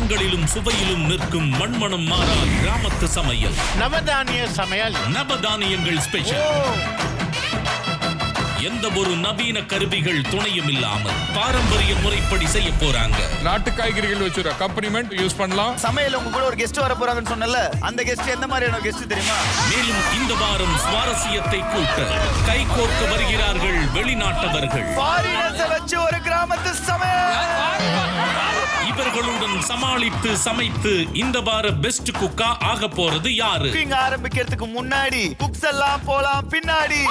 மனங்களிலும் சுவையிலும் நிற்கும் மண்மணம் மாறா கிராமத்து சமையல். நவதானிய சமையல். நவதானியங்கள் ஸ்பெஷல். எந்த ஒரு நவீன கருவிகள் துணையும் இல்லாமல் பாரம்பரிய முறைப்படி செய்ய போறாங்க. நாட்டு காய்கறிகள் வச்சு அக்காம்பனிமெண்ட் யூஸ் பண்ணலாம். சமையல் உங்க கூட ஒரு கெஸ்ட் வர போறாங்கன்னு சொன்னல, அந்த கெஸ்ட் எந்த மாதிரியான கெஸ்ட் தெரியுமா? மேலும் இந்த வாரம் சுவாரஸ்யத்தை கூட்ட கைகோர்க்க வருகிறார்கள் வெளிநாட்டவர்கள். ஃபாரினர்ஸை வச்சு ஒரு கிராமத்து சமையல். இவர்களுடன் சமாளித்து சமைத்து இந்த வார பெஸ்ட் குக்கா ஆக போறது யாரு? குக்கிங் ஆரம்பிக்கிறதுக்கு முன்னாடி குக்ஸ் எல்லாம் போலாம் பின்னாடி.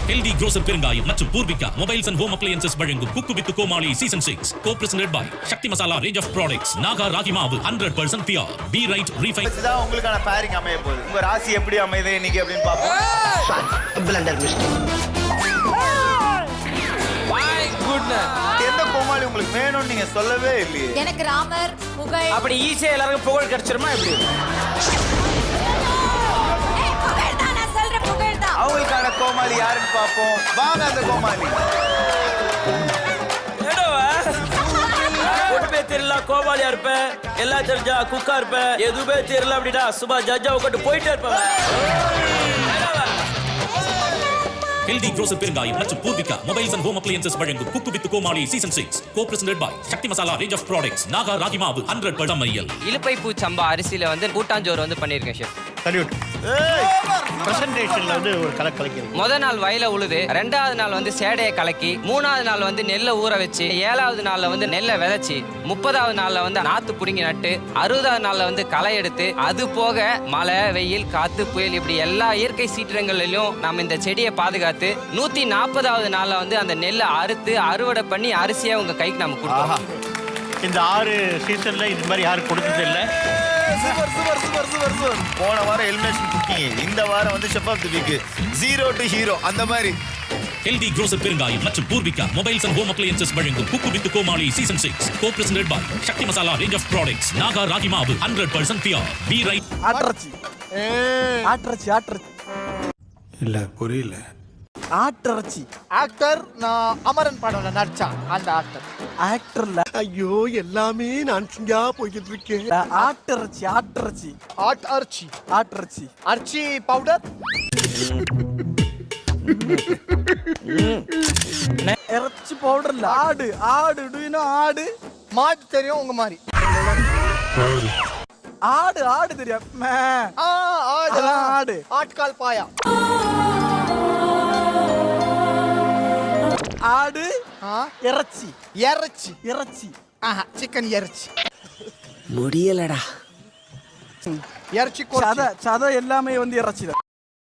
ஹெல்தி க்ரோசர் பெருங்காயம் மற்றும் Poorvika mobiles and home appliances வழங்கும் cook with Comali season 6 co-presented by Sakthi masala range of products. Naga ragi மாவு 100% பியூர். பி ரைட் ரீஃபைன். இதுதான் உங்களுக்கான பேரிங் அமைய போகுது. உங்க ராசி எப்படி அமையுது இன்னைக்கு அப்படின்னு பாப்போம். Blunder mistake. எந்த கோமாளி உங்களுக்கு வேணும்னு நீங்க சொல்லவே இல்லையே. எனக்கு ராமர் புகழ். அப்படி ஈஸியா எல்லாருக்கும் புகழ் கிடைச்சிருமா எப்படி? அவங்களுக்கான கோமாளி யாருன்னு பாப்போம். வாங்க அந்த கோமாளி. ஒண்ணுமே தெரியல கோமாளியா இருப்பேன், எல்லாம் தெரிஞ்சா குக்கா இருப்பேன், எதுவுமே தெரியல அப்படின்னா சும்மா ஜட்ஜா உட்காந்து போயிட்டே இருப்பேன். ஹெல்தி க்ரோசர் பெருங்காயம் மற்றும் Poorvika mobiles and home appliances வழங்கும் cook with Comali season 6 co-presented by Sakthi masala range of products. Naga ragi மாவு 100% மையல். இலுப்பை பூ சம்பா அரிசியில கூட்டாஞ்சோறு பண்ணிருக்கேன் ஷெஃப். சல்யூட். பிரசன்டேஷன்ல ஒரு கலக்கலைக்கு. முத நாள் வயல உழுது, 2வது நாள் சேடையை கலக்கி, 3வது நாள் நெல்லை ஊற வச்சு, 7வது நாள்ல நெல்லை விதைச்சு, 30வது நாள்ல நாத்து புடுங்கி நட்டு, 60வது நாள்ல களை எடுத்து, அது போக மழை வெயில் காத்து புயல் இப்படி எல்லா இயற்கை சீற்றங்களிலும் நம்ம இந்த செடியை பாதுகாத்து 140வது நாள்ல அந்த நெல்லை அறுத்து அறுவடை பண்ணி அரிசியா உங்க கைக்கு நம்ம கொடுத்தோம். இந்த 6 சீசன்ல இது மாதிரி யாரும் கொடுத்தது இல்ல. Super super super super super. போன வாரம் எலிமினேஷன் குக்கிங், இந்த வாரம் chef of the week. 0 to hero அந்த மாதிரி. ஹெல்தி க்ரோசர் பெருங்காயம் மற்றும் Poorvika mobiles and home appliances வழங்கும் cook with Comali season 6 co-presented by Sakthi masala range of products. Naga ragi மாவு 100% பியூர். பி ரைட். ஆட்டர்ச்சி ஆட்டர்ச்சி ஆட்டர்ச்சி இல்ல புரியல. ஆட்டர்ச்சி ஆக்டர். நான் அமரன் படம்ல நடிச்சா அந்த ஆக்டர். ஆக்டர்ல ஐயோ எல்லாமே நான் சிங்கா போய்கிட்டு இருக்கேன். ஆட்டர்ச்சி ஆட்டர்ச்சி ஆட்டர்ச்சி ஆட்டர்ச்சி அர்ச்சி பவுடர். இறைச்சி பவுடர்ல ஆடு ஆடு டுயினோ ஆடு மாடு தெரியும் உங்க மாதிரி. ஆடு ஆடு தெரியும். ஆடு ஆடு ஆட்கால் பாயா. ஆடு இறைச்சி இறைச்சி இறைச்சி. சிக்கன் இறைச்சி. முடியலடா. இறைச்சி சதை எல்லாமே இறைச்சி தான்.